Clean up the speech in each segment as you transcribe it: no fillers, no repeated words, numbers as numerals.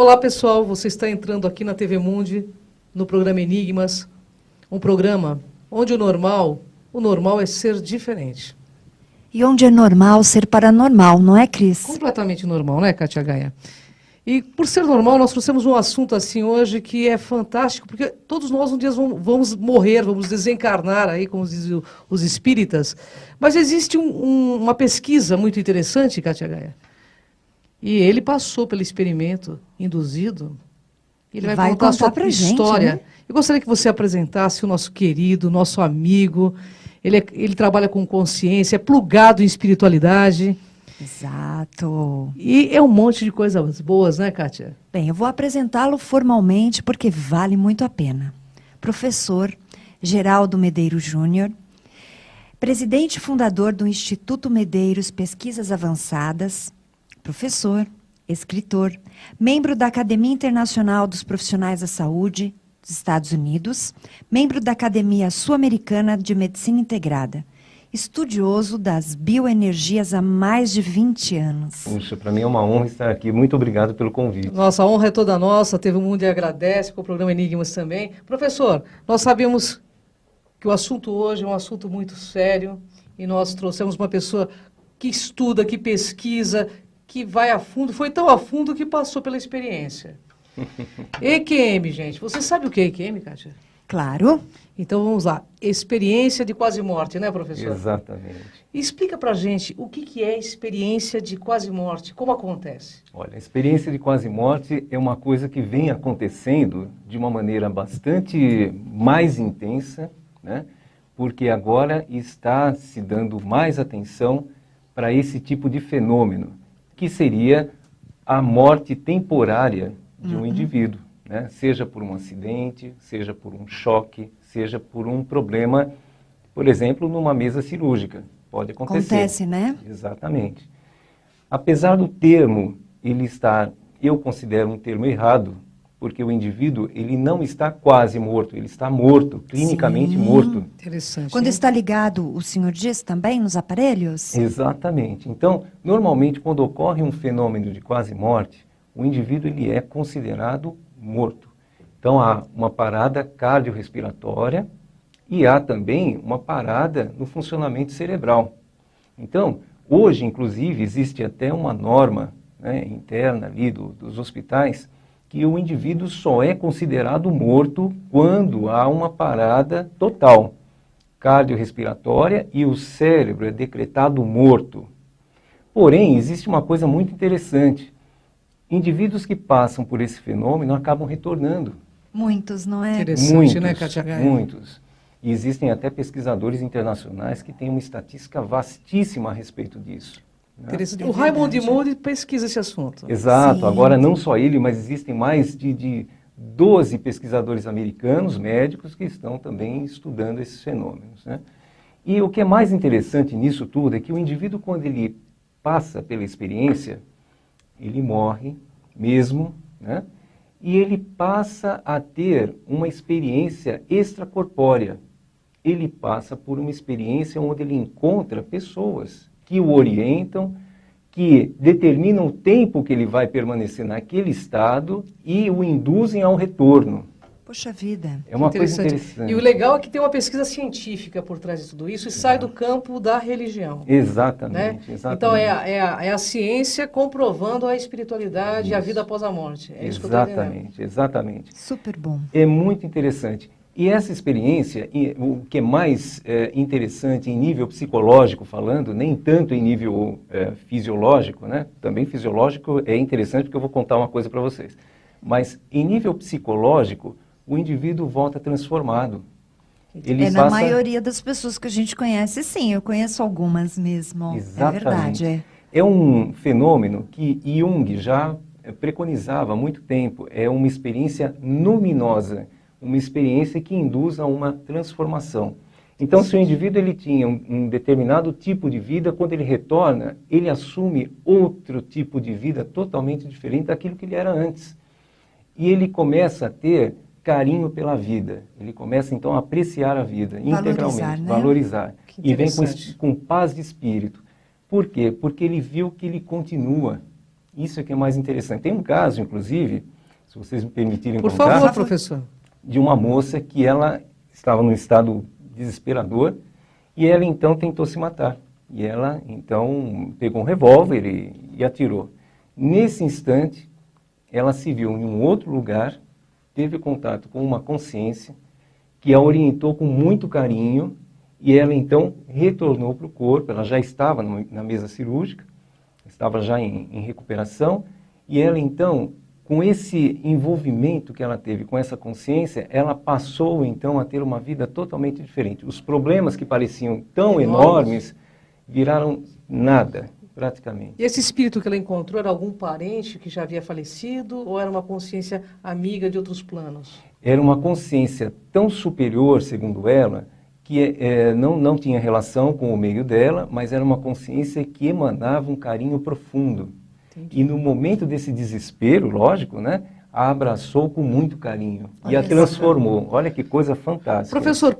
Olá, pessoal. Você está entrando aqui na TV Mundi, no programa Enigmas, um programa onde o normal é ser diferente. E onde é normal ser paranormal, não é, Cris? Completamente normal, né, Kátia Gaia? E por ser normal, nós trouxemos um assunto assim hoje que é fantástico, porque todos nós um dia vamos morrer, vamos desencarnar aí, como dizem os espíritas. Mas existe uma pesquisa muito interessante, Kátia Gaia. E ele passou pelo experimento induzido. Ele vai contar a sua pra história. gente, né? Eu gostaria que você apresentasse o nosso querido, nosso amigo. Ele trabalha com consciência, é plugado em espiritualidade. Exato. E é um monte de coisas boas, né, Kátia? Bem, eu vou apresentá-lo formalmente porque vale muito a pena. Professor Geraldo Medeiros Júnior, presidente e fundador do Instituto Medeiros Pesquisas Avançadas, professor, escritor, membro da Academia Internacional dos Profissionais da Saúde dos Estados Unidos, membro da Academia Sul-Americana de Medicina Integrada, estudioso das bioenergias há mais de 20 anos. Puxa, para mim é uma honra estar aqui. Muito obrigado pelo convite. Nossa, a honra é toda nossa. TV Mundo agradece, com o programa Enigmas também. Professor, nós sabemos que o assunto hoje é um assunto muito sério e nós trouxemos uma pessoa que estuda, que pesquisa, que vai a fundo, foi tão a fundo que passou pela experiência. EQM, gente. Você sabe o que é EQM, Kátia? Claro. Então vamos lá. Experiência de quase morte, né, professor? Exatamente. Explica pra gente o que é experiência de quase morte, como acontece? Olha, a experiência de quase morte é uma coisa que vem acontecendo de uma maneira bastante mais intensa, né? Porque agora está se dando mais atenção para esse tipo de fenômeno, que seria a morte temporária de um indivíduo, né? Seja por um acidente, seja por um choque, seja por um problema, por exemplo, numa mesa cirúrgica. Pode acontecer. Acontece, né? Exatamente. Apesar do termo, eu considero um termo errado, porque o indivíduo, ele não está quase morto, ele está morto, clinicamente Sim. morto. Interessante. Quando hein? está ligado, o senhor diz também, nos aparelhos? Exatamente. Então, normalmente, quando ocorre um fenômeno de quase morte, o indivíduo ele é considerado morto. Então, há uma parada cardiorrespiratória e há também uma parada no funcionamento cerebral. Então, hoje, inclusive, existe até uma norma, né, interna ali dos hospitais, que o indivíduo só é considerado morto quando há uma parada total cardiorrespiratória e o cérebro é decretado morto. Porém, existe uma coisa muito interessante. Indivíduos que passam por esse fenômeno acabam retornando. Muitos, não é? Interessante, né, Kátia Gaia? Muitos. E existem até pesquisadores internacionais que têm uma estatística vastíssima a respeito disso. Né? Interessante. É O Raymond verdade. Moody pesquisa esse assunto. Exato. Sim. Agora, não só ele, mas existem mais de 12 pesquisadores americanos, médicos, que estão também estudando esses fenômenos. Né? E o que é mais interessante nisso tudo é que o indivíduo, quando ele passa pela experiência, ele morre mesmo, né? E ele passa a ter uma experiência extracorpórea. Ele passa por uma experiência onde ele encontra pessoas que o orientam, que determinam o tempo que ele vai permanecer naquele estado e o induzem ao retorno. Poxa vida. É uma coisa interessante. E o legal é que tem uma pesquisa científica por trás de tudo isso e sai do campo da religião. Né? Exatamente, exatamente. Então é a ciência comprovando a espiritualidade e a vida após a morte. É isso que eu estou entendendo. Exatamente, exatamente. Super bom. É muito interessante. E essa experiência, o que é mais interessante em nível psicológico falando, nem tanto em nível fisiológico, né? Também fisiológico é interessante porque eu vou contar uma coisa para vocês. Mas em nível psicológico, o indivíduo volta transformado. Ele Na passa... maioria das pessoas que a gente conhece, sim. Eu conheço algumas mesmo. Exatamente. É verdade, é. É um fenômeno que Jung já preconizava há muito tempo. É uma experiência luminosa, uma experiência que induz a uma transformação. Então, se o indivíduo ele tinha um determinado tipo de vida, quando ele retorna, ele assume outro tipo de vida totalmente diferente daquilo que ele era antes. E ele começa a ter carinho pela vida. Ele começa, então, a apreciar a vida integralmente, né? valorizar. Que E vem interessante. com paz de espírito. Por quê? Porque ele viu que ele continua. Isso é que é mais interessante. Tem um caso, inclusive, se vocês me permitirem Por contar, favor, professor. de uma moça que ela estava num estado desesperador e ela então tentou se matar. E ela então pegou um revólver e atirou. Nesse instante, ela se viu em um outro lugar, teve contato com uma consciência que a orientou com muito carinho e ela então retornou para o corpo. Ela já estava na mesa cirúrgica, estava já em recuperação e ela então, com esse envolvimento que ela teve com essa consciência, ela passou então a ter uma vida totalmente diferente. Os problemas que pareciam tão enormes viraram nada, praticamente. E esse espírito que ela encontrou era algum parente que já havia falecido ou era uma consciência amiga de outros planos? Era uma consciência tão superior, segundo ela, que não tinha relação com o meio dela, mas era uma consciência que emanava um carinho profundo. Entendi. E no momento desse desespero, lógico, né, a abraçou com muito carinho e a transformou. Olha que coisa fantástica. Professor,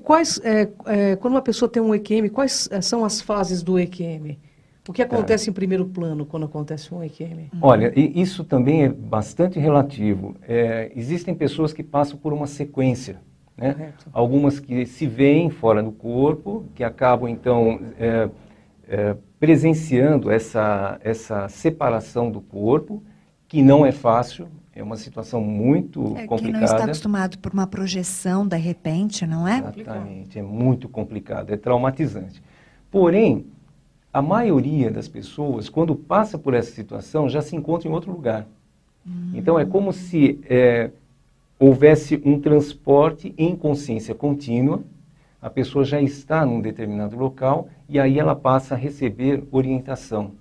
quando uma pessoa tem um EQM, quais são as fases do EQM? O que acontece em primeiro plano quando acontece um EQM? Olha, isso também é bastante relativo. Existem pessoas que passam por uma sequência, né? Algumas que se veem fora do corpo, que acabam então presenciando essa separação do corpo, que não é fácil. É uma situação muito complicada. Quem não está acostumado por uma projeção, de repente, não é? Exatamente, é muito complicado, é traumatizante. Porém, a maioria das pessoas, quando passa por essa situação, já se encontra em outro lugar. Então, é como se houvesse um transporte em consciência contínua, a pessoa já está num determinado local e aí ela passa a receber orientação.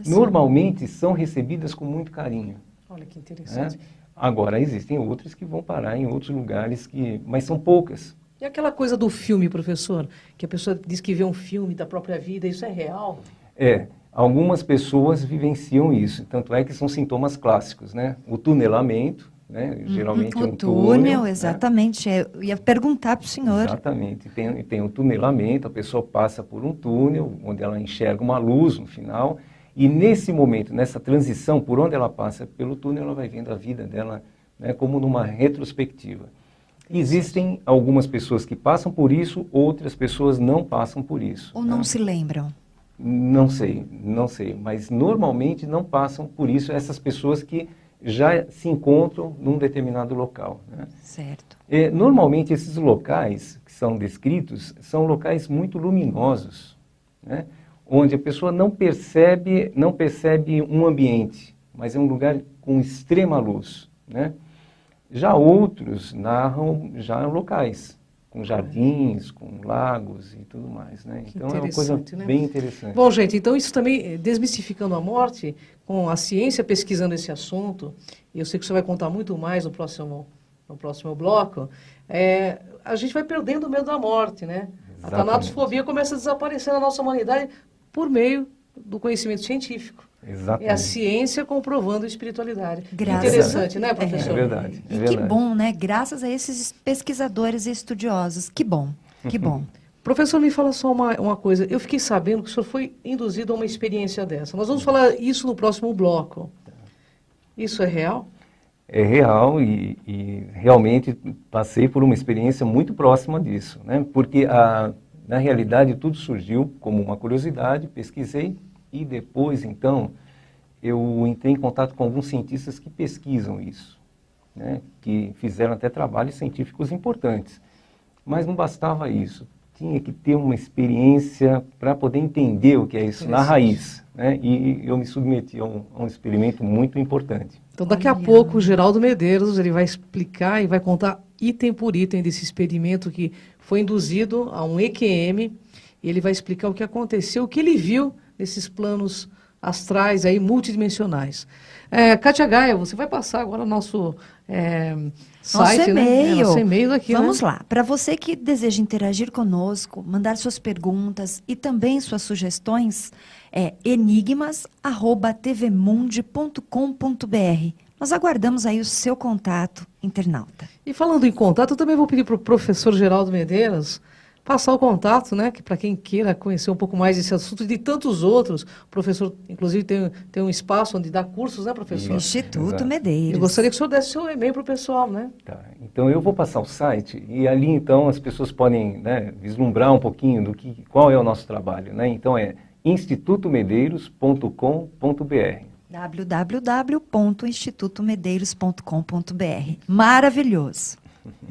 Normalmente, são recebidas com muito carinho. Olha que interessante. Agora, existem outras que vão parar em outros lugares, mas são poucas. E aquela coisa do filme, professor? Que a pessoa diz que vê um filme da própria vida, isso é real? Algumas pessoas vivenciam isso. Tanto é que são sintomas clássicos, né? O tunelamento, né? Geralmente o túnel, exatamente. Né? Eu ia perguntar para o senhor. Exatamente. Tem o tunelamento, a pessoa passa por um túnel, onde ela enxerga uma luz no final. E nesse momento, nessa transição, por onde ela passa pelo túnel, ela vai vendo a vida dela, né, como numa retrospectiva. Existem algumas pessoas que passam por isso, outras pessoas não passam por isso. Ou não se lembram? Não sei, mas normalmente não passam por isso essas pessoas que já se encontram num determinado local. Né? Certo. Normalmente esses locais que são descritos são locais muito luminosos, né? Onde a pessoa não percebe um ambiente, mas é um lugar com extrema luz, né? Já outros narram já locais, com jardins, com lagos e tudo mais, né? Então é uma coisa bem interessante. Bom, gente, então isso também, desmistificando a morte, com a ciência pesquisando esse assunto, e eu sei que você vai contar muito mais no próximo bloco, a gente vai perdendo o medo da morte, né? Exatamente. A tanatosfobia começa a desaparecer na nossa humanidade por meio do conhecimento científico. Exatamente. É a ciência comprovando a espiritualidade. Interessante, né, professor? É verdade. E que bom, né? Graças a esses pesquisadores e estudiosos. Que bom, que bom. Professor, me fala só uma coisa. Eu fiquei sabendo que o senhor foi induzido a uma experiência dessa. Nós vamos falar isso no próximo bloco. Isso é real? É real e realmente passei por uma experiência muito próxima disso, né? Porque na realidade tudo surgiu como uma curiosidade, pesquisei e depois então eu entrei em contato com alguns cientistas que pesquisam isso, né? Que fizeram até trabalhos científicos importantes. Mas não bastava isso, tinha que ter uma experiência para poder entender o que é isso na raiz, né? E eu me submeti a um experimento muito importante. Então, daqui a pouco, o Geraldo Medeiros ele vai explicar e vai contar item por item desse experimento que foi induzido a um EQM, e ele vai explicar o que aconteceu, o que ele viu nesses planos astrais aí multidimensionais. Kátia Gaia, você vai passar agora o nosso site, nosso e-mail. Nosso e-mail daqui, Vamos lá. Para você que deseja interagir conosco, mandar suas perguntas e também suas sugestões, enigmas@tvmundi.com.br. Nós aguardamos aí o seu contato, internauta. E falando em contato, eu também vou pedir para o professor Geraldo Medeiros passar o contato, né, que para quem queira conhecer um pouco mais desse assunto e de tantos outros. O professor, inclusive, tem um espaço onde dá cursos, né, professor? Instituto Exato. Medeiros. Eu gostaria que o senhor desse seu e-mail para o pessoal, né? Tá. Então eu vou passar o site e ali então as pessoas podem, né, vislumbrar um pouquinho qual é o nosso trabalho, né? Então é institutomedeiros.com.br. www.institutomedeiros.com.br. Maravilhoso.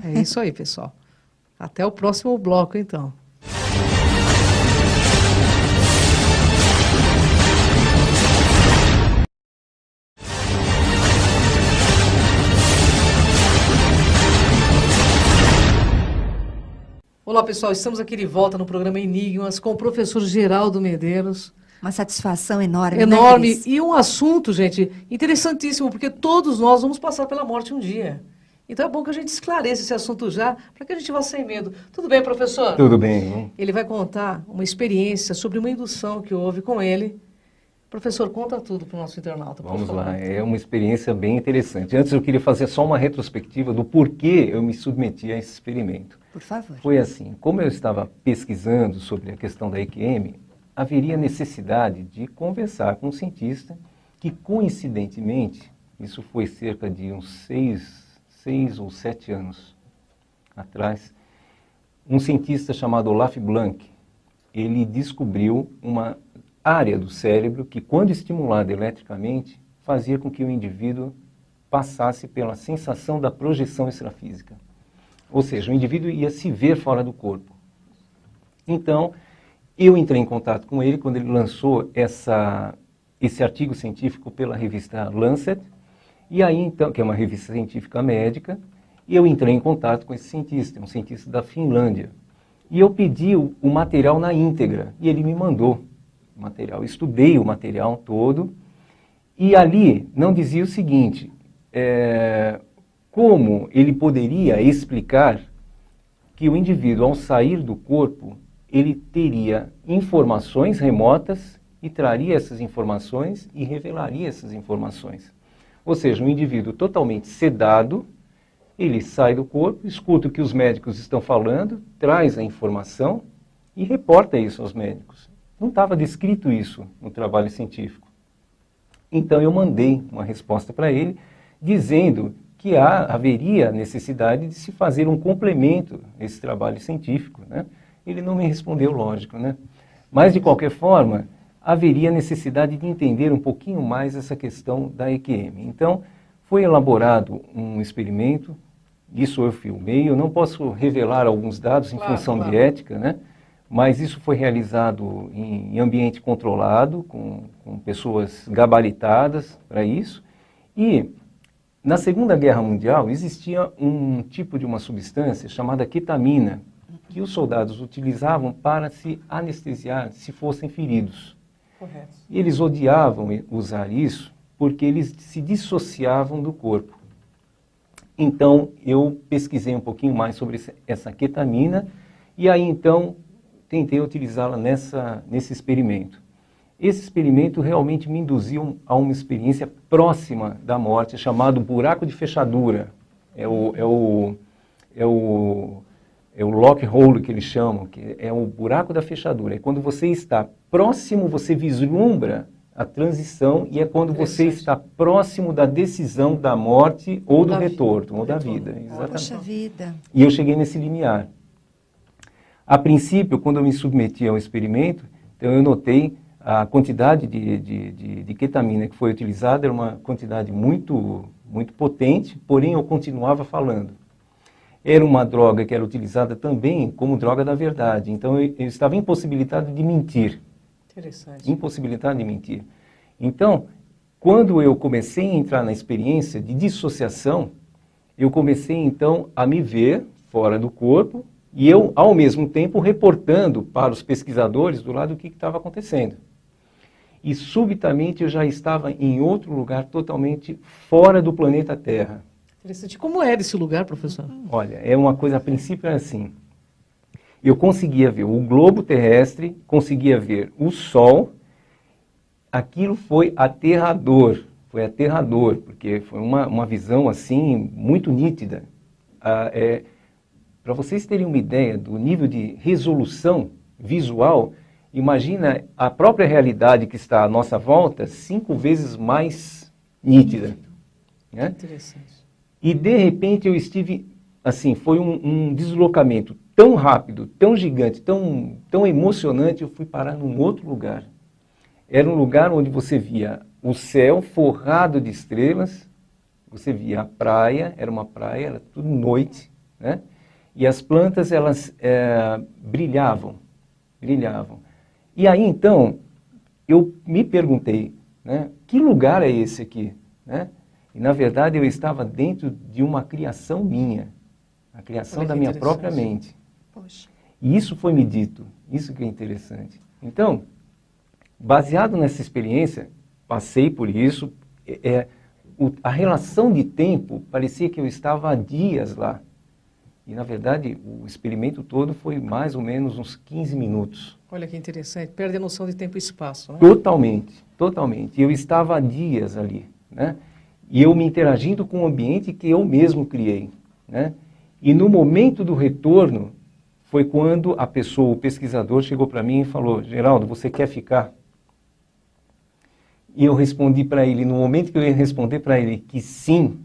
É isso aí, pessoal. Até o próximo bloco, então. Olá, pessoal. Estamos aqui de volta no programa Enigmas com o professor Geraldo Medeiros. Uma satisfação enorme, Enorme. né, Cris? E um assunto, gente, interessantíssimo, porque todos nós vamos passar pela morte um dia. Então é bom que a gente esclareça esse assunto já, para que a gente vá sem medo. Tudo bem, professor? Tudo bem. Ele vai contar uma experiência sobre uma indução que houve com ele. Professor, conta tudo para o nosso internauta, por Vamos favor. lá, é uma experiência bem interessante. Antes eu queria fazer só uma retrospectiva do porquê eu me submeti a esse experimento. Por favor. Foi assim, como eu estava pesquisando sobre a questão da EQM, haveria necessidade de conversar com um cientista que, coincidentemente, isso foi cerca de uns 6 ou 7 anos atrás, um cientista chamado Olaf Blank, ele descobriu uma área do cérebro que, quando estimulada eletricamente, fazia com que o indivíduo passasse pela sensação da projeção extrafísica. Ou seja, o indivíduo ia se ver fora do corpo. Então, eu entrei em contato com ele quando ele lançou esse artigo científico pela revista Lancet, e aí então, que é uma revista científica médica, e eu entrei em contato com esse cientista, um cientista da Finlândia. E eu pedi o material na íntegra, e ele me mandou o material. Eu estudei o material todo, e ali não dizia o seguinte, como ele poderia explicar que o indivíduo, ao sair do corpo, ele teria informações remotas e traria essas informações e revelaria essas informações. Ou seja, um indivíduo totalmente sedado, ele sai do corpo, escuta o que os médicos estão falando, traz a informação e reporta isso aos médicos. Não estava descrito isso no trabalho científico. Então eu mandei uma resposta para ele, dizendo que haveria necessidade de se fazer um complemento a esse trabalho científico, né? Ele não me respondeu, lógico, né? Mas, de qualquer forma, haveria necessidade de entender um pouquinho mais essa questão da EQM. Então, foi elaborado um experimento, isso eu filmei, eu não posso revelar alguns dados em função de ética, né? Mas isso foi realizado em ambiente controlado, com pessoas gabaritadas para isso. E, na Segunda Guerra Mundial, existia um tipo de uma substância chamada ketamina, que os soldados utilizavam para se anestesiar se fossem feridos. Correto. E eles odiavam usar isso porque eles se dissociavam do corpo. Então, eu pesquisei um pouquinho mais sobre essa ketamina e aí, então, tentei utilizá-la nesse experimento. Esse experimento realmente me induziu a uma experiência próxima da morte, chamado buraco de fechadura. É o lock hole que eles chamam, que é o buraco da fechadura. É quando você está próximo, você vislumbra a transição e é quando você está próximo da decisão da morte ou do retorno, ou da vida. Exatamente. Poxa vida. E eu cheguei nesse limiar. A princípio, quando eu me submeti ao experimento, então eu notei a quantidade de ketamina que foi utilizada, era uma quantidade muito, muito potente, porém eu continuava falando. Era uma droga que era utilizada também como droga da verdade. Então, eu estava impossibilitado de mentir. Interessante. Impossibilitado de mentir. Então, quando eu comecei a entrar na experiência de dissociação, eu comecei, então, a me ver fora do corpo e eu, ao mesmo tempo, reportando para os pesquisadores do lado o que estava acontecendo. E, subitamente, eu já estava em outro lugar totalmente fora do planeta Terra. Interessante. Como era esse lugar, professor? Olha, é uma coisa, a princípio era assim, eu conseguia ver o globo terrestre, conseguia ver o Sol, aquilo foi aterrador, porque foi uma visão assim, muito nítida. para vocês terem uma ideia do nível de resolução visual, imagina a própria realidade que está à nossa volta 5 vezes mais nítida. Né? Interessante. E de repente eu estive, assim, foi um deslocamento tão rápido, tão gigante, tão emocionante, eu fui parar num outro lugar. Era um lugar onde você via o céu forrado de estrelas, você via a praia, era uma praia, era tudo noite, né? E as plantas, elas brilhavam. E aí, então, eu me perguntei, né, que lugar é esse aqui? Né? E, na verdade, eu estava dentro de uma criação minha, a criação da minha própria mente. Poxa. E isso foi me dito, isso que é interessante. Então, baseado nessa experiência, passei por isso, a relação de tempo parecia que eu estava há dias lá. E, na verdade, o experimento todo foi mais ou menos uns 15 minutos. Olha que interessante, perde a noção de tempo e espaço, né? Totalmente, totalmente. Eu estava há dias ali, né? E eu me interagindo com o ambiente que eu mesmo criei, né? E no momento do retorno, foi quando a pessoa, o pesquisador, chegou para mim e falou, Geraldo, você quer ficar? E eu respondi para ele, no momento que eu ia responder para ele que sim,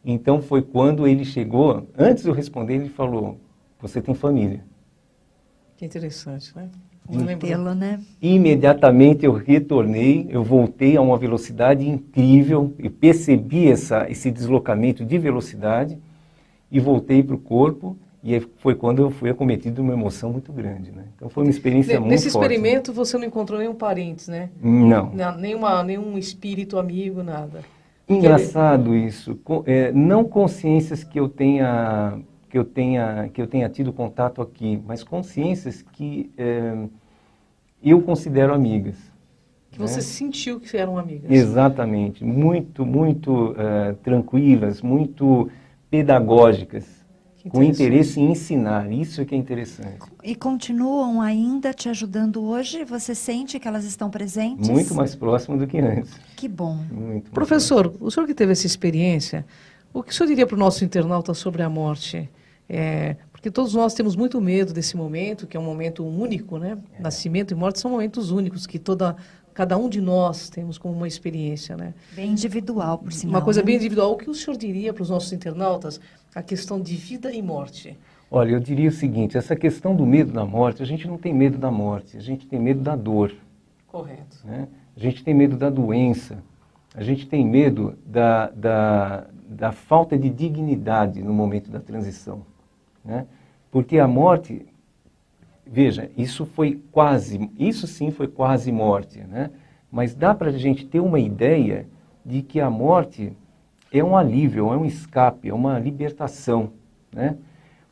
então foi quando ele chegou, antes de eu responder, ele falou, você tem família. Que interessante, né? Tê-lo, né? Imediatamente eu retornei, eu voltei a uma velocidade incrível, eu percebi esse deslocamento de velocidade e voltei para o corpo. E aí foi quando eu fui acometido de uma emoção muito grande, né? Então foi uma experiência muito forte. Nesse experimento você não encontrou nenhum parente, né? Não. Nenhum espírito amigo, nada. Engraçado isso. Não consciências que eu tenha tido contato aqui, mas consciências que eu considero amigas. Que você sentiu que eram amigas. Exatamente. Muito, muito tranquilas, muito pedagógicas. Com interesse em ensinar, isso é que é interessante. E continuam ainda te ajudando hoje? Você sente que elas estão presentes? Muito mais próximo do que antes. Que bom. Muito Professor, o senhor que teve essa experiência, o que o senhor diria para o nosso internauta sobre a morte? Porque todos nós temos muito medo desse momento, que é um momento único, né? Nascimento e morte são momentos únicos que cada um de nós temos como uma experiência, né? Bem individual, por sinal. Uma coisa né? bem individual. O que o senhor diria para os nossos internautas a questão de vida e morte? Olha, eu diria o seguinte, essa questão do medo da morte, a gente não tem medo da morte, a gente tem medo da dor. Correto. Né? A gente tem medo da doença, a gente tem medo da falta de dignidade no momento da transição. Né? Porque a morte, veja, isso sim foi quase morte, né? Mas dá para a gente ter uma ideia de que a morte é um alívio, é um escape, é uma libertação, né?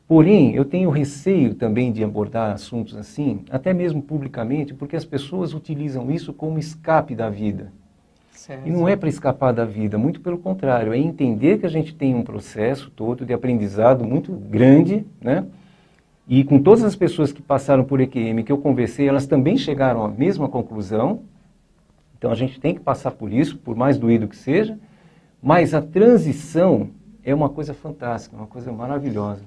Porém, eu tenho receio também de abordar assuntos assim, até mesmo publicamente, porque as pessoas utilizam isso como escape da vida. Certo. E não é para escapar da vida, muito pelo contrário, é entender que a gente tem um processo todo de aprendizado muito grande, né? E com todas as pessoas que passaram por EQM que eu conversei, elas também chegaram à mesma conclusão. Então a gente tem que passar por isso, por mais doído que seja, mas a transição é uma coisa fantástica, uma coisa maravilhosa.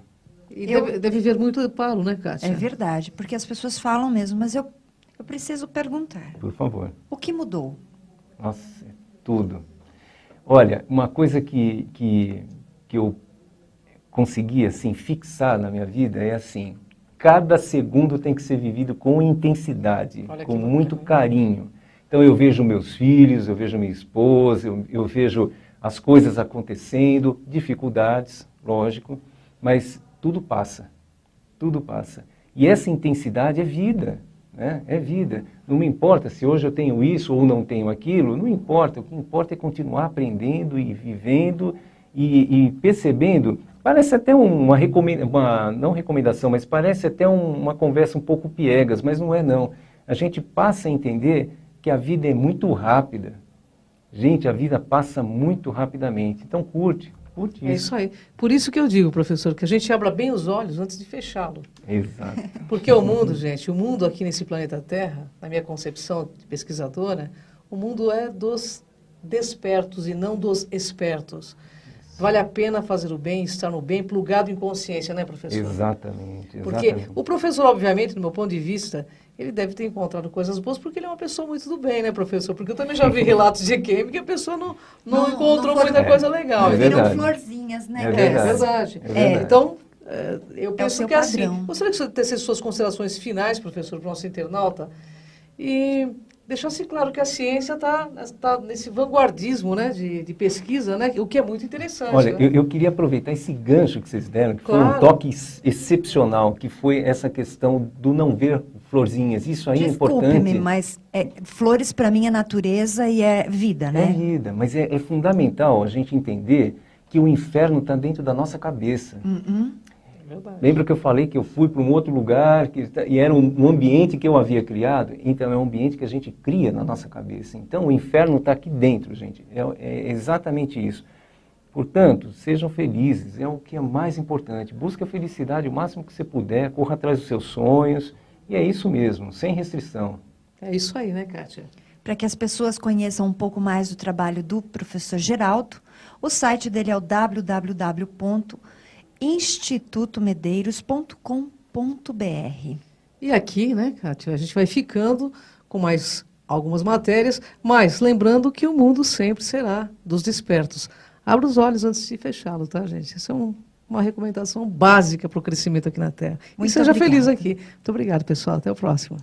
E deve ver muito amparo, né, Kátia? É verdade, porque as pessoas falam mesmo, mas eu preciso perguntar. Por favor. O que mudou? Nossa, tudo. Olha, uma coisa que eu consegui assim, fixar na minha vida é assim, cada segundo tem que ser vivido com intensidade, com muito carinho. Então eu vejo meus filhos, eu vejo minha esposa, eu vejo as coisas acontecendo, dificuldades, lógico, mas tudo passa, tudo passa. E essa intensidade é vida, né? É vida. Não me importa se hoje eu tenho isso ou não tenho aquilo, não importa. O que importa é continuar aprendendo e vivendo e percebendo. Parece até uma não recomendação, mas parece até uma conversa um pouco piegas, mas não é não. A gente passa a entender que a vida é muito rápida. Gente, a vida passa muito rapidamente. Então curte isso. É isso aí. Por isso que eu digo, professor, que a gente abra bem os olhos antes de fechá-lo. Exato. Porque o mundo, gente, o mundo aqui nesse planeta Terra, na minha concepção de pesquisadora, o mundo é dos despertos e não dos espertos. Vale a pena fazer o bem, estar no bem, plugado em consciência, né, professor? Exatamente. Porque o professor, obviamente, do meu ponto de vista, ele deve ter encontrado coisas boas porque ele é uma pessoa muito do bem, né, professor? Porque eu também já vi relatos de EQM que a pessoa não encontrou muita coisa legal. É Viram verdade. florzinhas, né? É verdade. É verdade. Então, eu penso seu que é assim. padrão. Gostaria que você desse suas considerações finais, professor, para o nosso internauta, e deixasse claro que a ciência está nesse vanguardismo, né, de pesquisa, né, o que é muito interessante. Olha, né? eu queria aproveitar esse gancho que vocês deram, que foi Claro. um toque excepcional, que foi essa questão do não ver florzinhas. Isso aí é importante. Desculpe-me, mas flores para mim é natureza e é vida, É né? vida, mas é fundamental a gente entender que o inferno está dentro da nossa cabeça. Verdade. Lembra que eu falei que eu fui para um outro lugar e era um ambiente que eu havia criado? Então é um ambiente que a gente cria na nossa cabeça. Então o inferno está aqui dentro, gente. É exatamente isso. Portanto, sejam felizes, é o que é mais importante. Busque a felicidade o máximo que você puder, corra atrás dos seus sonhos. E é isso mesmo, sem restrição. É isso aí, né, Kátia? Para que as pessoas conheçam um pouco mais do trabalho do professor Geraldo, o site dele é o www.institutomedeiros.com.br. E aqui, né, Kátia, a gente vai ficando com mais algumas matérias, mas lembrando que o mundo sempre será dos despertos. Abra os olhos antes de fechá-lo, tá, gente? Isso é uma recomendação básica para o crescimento aqui na Terra. Muito e seja obrigada. feliz aqui. Muito obrigado, pessoal. Até o próximo.